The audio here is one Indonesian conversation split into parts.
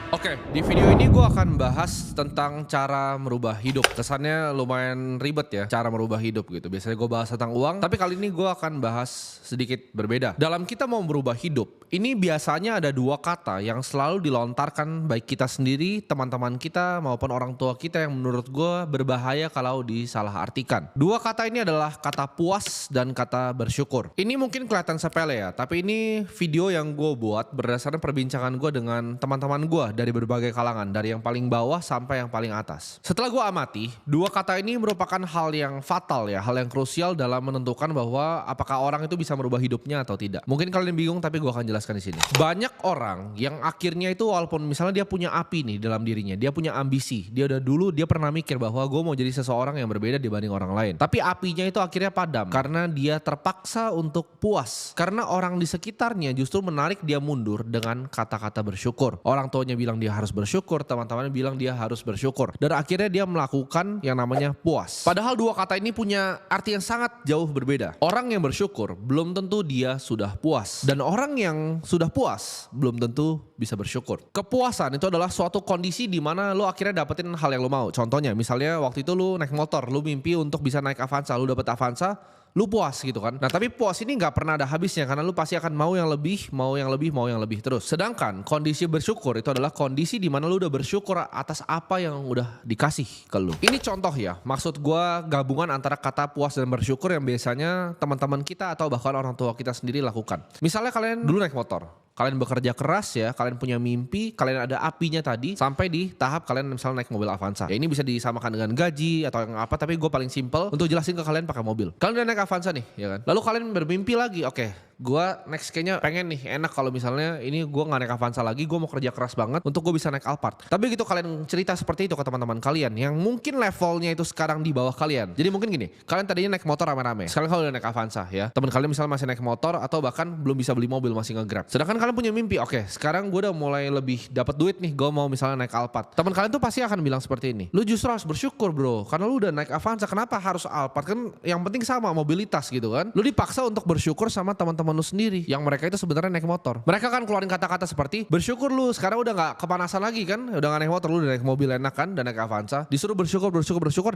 Oke, di video ini gue akan bahas tentang cara merubah hidup. Kesannya lumayan ribet ya, cara merubah hidup gitu. Biasanya gue bahas tentang uang, tapi kali ini gue akan bahas sedikit berbeda. Dalam kita mau merubah hidup, ini biasanya ada dua kata yang selalu dilontarkan baik kita sendiri, teman-teman kita, maupun orang tua kita yang menurut gue berbahaya kalau disalahartikan. Dua kata ini adalah kata puas dan kata bersyukur. Ini mungkin kelihatan sepele ya, tapi ini video yang gue buat berdasarkan perbincangan gue dengan teman-teman gue dari berbagai kalangan, dari yang paling bawah sampai yang paling atas. Setelah gue amati, dua kata ini merupakan hal yang fatal ya, hal yang krusial dalam menentukan bahwa apakah orang itu bisa merubah hidupnya atau tidak. Mungkin kalian bingung, tapi gue akan jelaskan di sini. Banyak orang yang akhirnya itu walaupun misalnya dia punya api nih dalam dirinya, dia punya ambisi, dia udah dulu dia pernah mikir bahwa gue mau jadi seseorang yang berbeda dibanding orang lain. Tapi apinya itu akhirnya padam karena dia terpaksa untuk puas. Karena orang di sekitarnya justru menarik dia mundur dengan kata-kata bersyukur. Orang tuanya bilang dia harus bersyukur, teman-temannya bilang dia harus bersyukur. Dan akhirnya dia melakukan yang namanya puas. Padahal dua kata ini punya arti yang sangat jauh berbeda. Orang yang bersyukur belum tentu dia sudah puas. Dan orang yang sudah puas belum tentu bisa bersyukur. Kepuasan itu adalah suatu kondisi di mana lo akhirnya dapetin hal yang lo mau. Contohnya misalnya waktu itu lo naik motor, lo mimpi untuk bisa naik Avanza, lo dapet Avanza, lu puas gitu kan. Nah tapi puas ini gak pernah ada habisnya karena lu pasti akan mau yang lebih, mau yang lebih, mau yang lebih terus. Sedangkan kondisi bersyukur itu adalah kondisi di mana lu udah bersyukur atas apa yang udah dikasih ke lu. Ini contoh ya, maksud gua gabungan antara kata puas dan bersyukur yang biasanya teman-teman kita atau bahkan orang tua kita sendiri lakukan. Misalnya kalian dulu naik motor, kalian bekerja keras ya, kalian punya mimpi, kalian ada apinya tadi, sampai di tahap kalian misalnya naik mobil Avanza. Ya ini bisa disamakan dengan gaji atau yang apa, tapi gue paling simple untuk jelasin ke kalian pakai mobil. Kalian udah naik Avanza nih, ya kan? Lalu kalian bermimpi lagi, oke, gue next kayaknya pengen nih, enak kalau misalnya ini gue gak naik Avanza lagi, gue mau kerja keras banget untuk gue bisa naik Alphard. Tapi gitu kalian cerita seperti itu ke teman-teman kalian, yang mungkin levelnya itu sekarang di bawah kalian. Jadi mungkin gini, kalian tadinya naik motor rame-rame, sekarang kalian udah naik Avanza ya. Teman kalian misalnya masih naik motor atau bahkan belum bisa beli mobil, masih nge-grab. Sedangkan kalian punya mimpi, oke, sekarang gue udah mulai lebih dapat duit nih, gue mau misalnya naik Alphard. Teman kalian tuh pasti akan bilang seperti ini, lu justru harus bersyukur bro, karena lu udah naik Avanza, kenapa harus Alphard? Kan yang penting sama mobilitas gitu kan. Lu dipaksa untuk bersyukur sama teman-teman lu sendiri, yang mereka itu sebenarnya naik motor. Mereka kan keluarin kata-kata seperti, bersyukur lu sekarang udah gak kepanasan lagi kan, udah gak naik motor, lu udah naik mobil enak kan, dan naik Avanza. Disuruh bersyukur,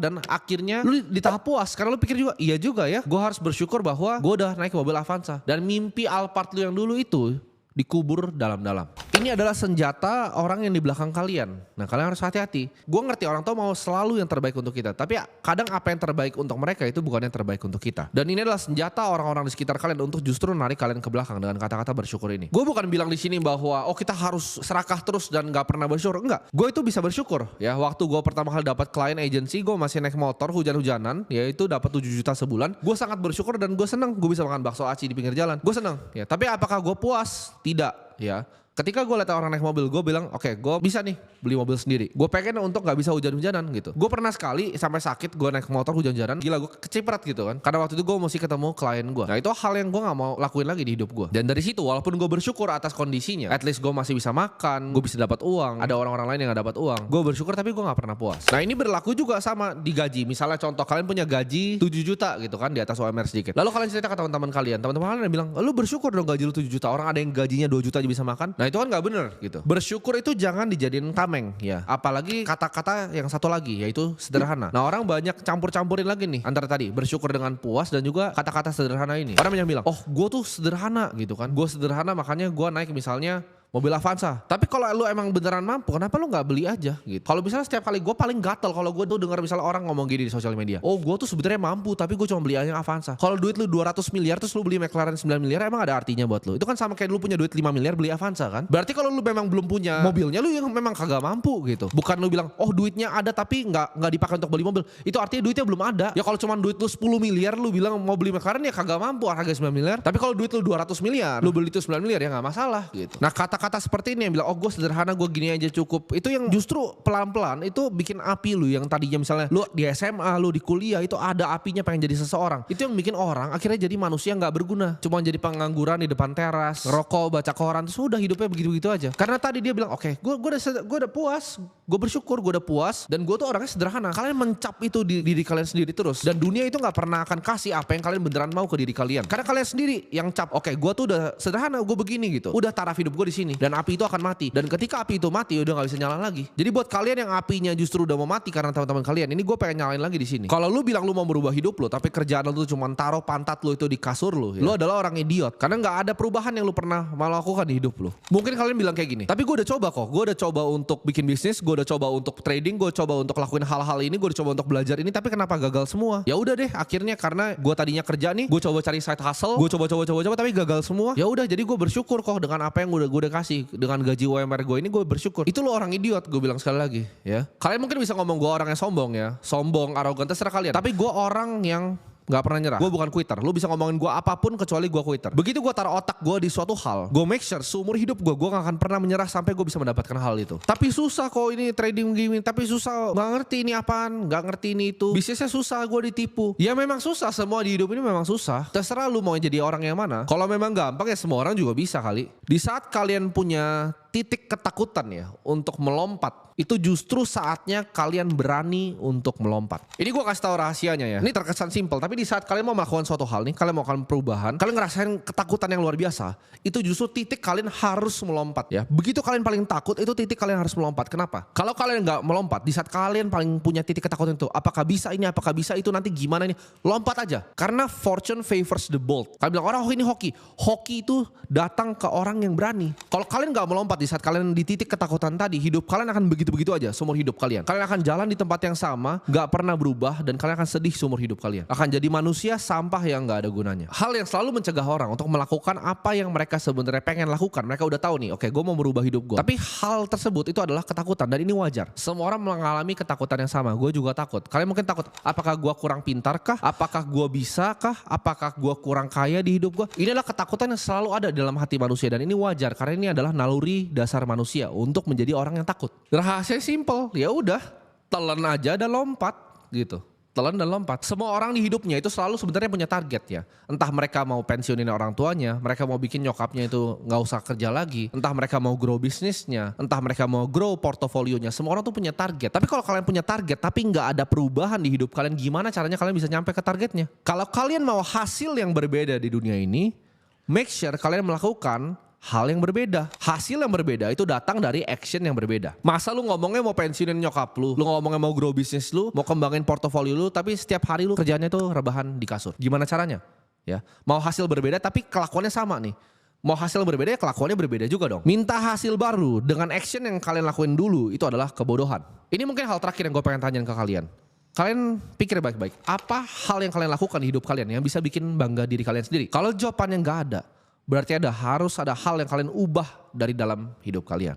dan akhirnya lu di tahap puas, karena lu pikir juga, iya juga ya, gue harus bersyukur bahwa gue udah naik mobil Avanza. Dan mimpi Alphard lu yang dulu itu dikubur dalam-dalam. Ini adalah senjata orang yang di belakang kalian. Nah kalian harus hati-hati. Gue ngerti orang tua mau selalu yang terbaik untuk kita, tapi kadang apa yang terbaik untuk mereka itu bukan yang terbaik untuk kita. Dan ini adalah senjata orang-orang di sekitar kalian untuk justru narik kalian ke belakang dengan kata-kata bersyukur ini. Gue bukan bilang di sini bahwa oh kita harus serakah terus dan gak pernah bersyukur. Enggak. Gue itu bisa bersyukur ya. Waktu gue pertama kali dapat klien agency, gue masih naik motor hujan-hujanan, yaitu dapat 7 juta sebulan. Gue sangat bersyukur dan gue senang. Gue bisa makan bakso aci di pinggir jalan. Gue senang. Ya. Tapi apakah gue puas? Tidak. Ya. Ketika gue lihat orang naik mobil, gue bilang oke, gue bisa nih beli mobil sendiri. Gue pengen untuk gak bisa hujan-hujanan gitu. Gue pernah sekali sampai sakit gue naik motor hujan-hujanan, gila gue keciprat gitu kan. Karena waktu itu gue mesti ketemu klien gue. Nah itu hal yang gue gak mau lakuin lagi di hidup gue. Dan dari situ walaupun gue bersyukur atas kondisinya, at least gue masih bisa makan, gue bisa dapat uang, ada orang-orang lain yang gak dapat uang. Gue bersyukur tapi gue gak pernah puas. Nah ini berlaku juga sama di gaji. Misalnya contoh kalian punya gaji 7 juta gitu kan, di atas UMR sedikit. Lalu kalian cerita ke teman-teman kalian kalian bilang, lu bersyukur dong gaji lu 7 juta, orang ada yang gajinya 2 juta aja bisa makan. Nah itu kan gak bener gitu. Bersyukur itu jangan dijadiin tameng ya. Apalagi kata-kata yang satu lagi yaitu sederhana. Nah orang banyak campur-campurin lagi nih antara tadi bersyukur dengan puas dan juga kata-kata sederhana ini. Orang banyak bilang, oh gue tuh sederhana gitu kan. Gue sederhana makanya gue naik misalnya mobil Avanza. Tapi kalau lu emang beneran mampu, kenapa lu gak beli aja gitu. Kalau misalnya setiap kali gue paling gatel kalau gue tuh dengar misalnya orang ngomong gini di sosial media. Oh gue tuh sebenarnya mampu tapi gue cuma beli aja Avanza. Kalau duit lu 200 miliar terus lu beli McLaren 9 miliar emang ada artinya buat lu. Itu kan sama kayak lu punya duit 5 miliar beli Avanza kan. Berarti kalau lu memang belum punya mobilnya, lu yang memang kagak mampu gitu. Bukan lu bilang oh duitnya ada tapi gak dipakai untuk beli mobil. Itu artinya duitnya belum ada. Ya kalau cuma duit lu 10 miliar lu bilang mau beli McLaren ya kagak mampu harga 9 miliar. Tapi kalau duit lu 200 miliar lu beli itu 9 miliar ya gak masalah gitu. Nah kata-kata seperti ini yang bilang oh gue sederhana, gue gini aja cukup, itu yang justru pelan-pelan itu bikin api lu yang tadinya misalnya lu di SMA, lu di kuliah itu ada apinya pengen jadi seseorang. Itu yang bikin orang akhirnya jadi manusia gak berguna, cuma jadi pengangguran di depan teras, ngerokok, baca koran, terus udah hidupnya begitu-begitu aja. Karena tadi dia bilang oke, gue udah puas, Gue bersyukur, gue udah puas, dan gue tuh orangnya sederhana. Kalian mencap itu di diri kalian sendiri terus, dan dunia itu gak pernah akan kasih apa yang kalian beneran mau ke diri kalian. Karena kalian sendiri yang cap, oke, gue tuh udah sederhana, gue begini gitu. Udah taraf hidup gue di sini, dan api itu akan mati. Dan ketika api itu mati, udah gak bisa nyala lagi. Jadi buat kalian yang apinya justru udah mau mati karena teman-teman kalian, ini gue pengen nyalain lagi di sini. Kalau lu bilang lu mau merubah hidup lu, tapi kerjaan lu tuh cuma taruh pantat lu itu di kasur lu, ya. Lu adalah orang idiot. Karena gak ada perubahan yang lu pernah melakukan di hidup lu. Mungkin kalian bilang kayak gini, tapi gue udah coba kok. Gue udah coba untuk bikin bisnis, gue udah coba untuk trading, gue coba untuk lakuin hal-hal ini, gue udah coba untuk belajar ini, tapi kenapa gagal semua? Ya udah deh, akhirnya karena gue tadinya kerja nih, gue coba cari side hustle, gue coba tapi gagal semua. Ya udah, jadi gue bersyukur kok dengan apa yang gue udah kasih, dengan gaji UMR gue ini gue bersyukur. Itu lo orang idiot, gue bilang sekali lagi, ya. Kalian mungkin bisa ngomong gue orang yang sombong ya, sombong, arogan, terserah kalian. Tapi gue orang yang gak pernah nyerah. Gue bukan quitter. Lu bisa ngomongin gue apapun kecuali gue quitter. Begitu gue taruh otak gue di suatu hal, gue make sure seumur hidup gue gak akan pernah menyerah sampai gue bisa mendapatkan hal itu. Tapi susah kok ini trading gini, tapi susah, gak ngerti ini apaan, gak ngerti ini itu. Bisnisnya susah, gue ditipu. Ya memang susah, semua di hidup ini memang susah. Terserah lu mau jadi orang yang mana. Kalau memang gampang ya semua orang juga bisa kali. Di saat kalian punya titik ketakutan ya untuk melompat, itu justru saatnya kalian berani untuk melompat. Ini gue kasih tahu rahasianya ya. Ini terkesan simpel, tapi di saat kalian mau melakukan suatu hal nih, kalian mau melakukan perubahan, kalian ngerasain ketakutan yang luar biasa, itu justru titik kalian harus melompat ya. Begitu kalian paling takut, itu titik kalian harus melompat. Kenapa? Kalau kalian nggak melompat, di saat kalian paling punya titik ketakutan itu, apakah bisa ini, apakah bisa itu, nanti gimana ini, lompat aja. Karena fortune favors the bold. Kalian bilang orang, oh ini hoki. Hoki itu datang ke orang yang berani. Kalau kalian nggak melompat di saat kalian di titik ketakutan tadi, hidup kalian akan begitu-begitu aja seumur hidup kalian. Kalian akan jalan di tempat yang sama, gak pernah berubah, dan kalian akan sedih seumur hidup kalian. Akan jadi manusia sampah yang gak ada gunanya. Hal yang selalu mencegah orang untuk melakukan apa yang mereka sebenarnya pengen lakukan. Mereka udah tahu nih, oke, gue mau merubah hidup gue. Tapi hal tersebut itu adalah ketakutan, dan ini wajar. Semua orang mengalami ketakutan yang sama. Gue juga takut. Kalian mungkin takut, apakah gue kurang pintar kah? Apakah gue bisa kah? Apakah gue kurang kaya di hidup gue? Ini adalah ketakutan yang selalu ada dalam hati manusia, dan ini wajar karena ini adalah naluri dasar manusia untuk menjadi orang yang takut. Rahasia simple, ya udah, telan aja dan lompat gitu. Telan dan lompat. Semua orang di hidupnya itu selalu sebenarnya punya target ya. Entah mereka mau pensiunin orang tuanya, mereka mau bikin nyokapnya itu nggak usah kerja lagi, entah mereka mau grow bisnisnya, entah mereka mau grow portofolionya. Semua orang tuh punya target. Tapi kalau kalian punya target tapi nggak ada perubahan di hidup kalian, gimana caranya kalian bisa nyampe ke targetnya? Kalau kalian mau hasil yang berbeda di dunia ini, make sure kalian melakukan hal yang berbeda. Hasil yang berbeda itu datang dari action yang berbeda. Masa lu ngomongnya mau pensiunin nyokap lu ngomongnya mau grow bisnis lu, mau kembangin portofolio lu, tapi setiap hari lu kerjanya tuh rebahan di kasur. Gimana caranya? Ya, mau hasil berbeda tapi kelakuannya sama nih. Mau hasil berbeda ya kelakuannya berbeda juga dong. Minta hasil baru dengan action yang kalian lakuin dulu itu adalah kebodohan. Ini mungkin hal terakhir yang gue pengen tanyain ke kalian. Kalian pikir baik-baik, apa hal yang kalian lakukan di hidup kalian yang bisa bikin bangga diri kalian sendiri? Kalau jawabannya nggak ada, berarti harus ada hal yang kalian ubah dari dalam hidup kalian.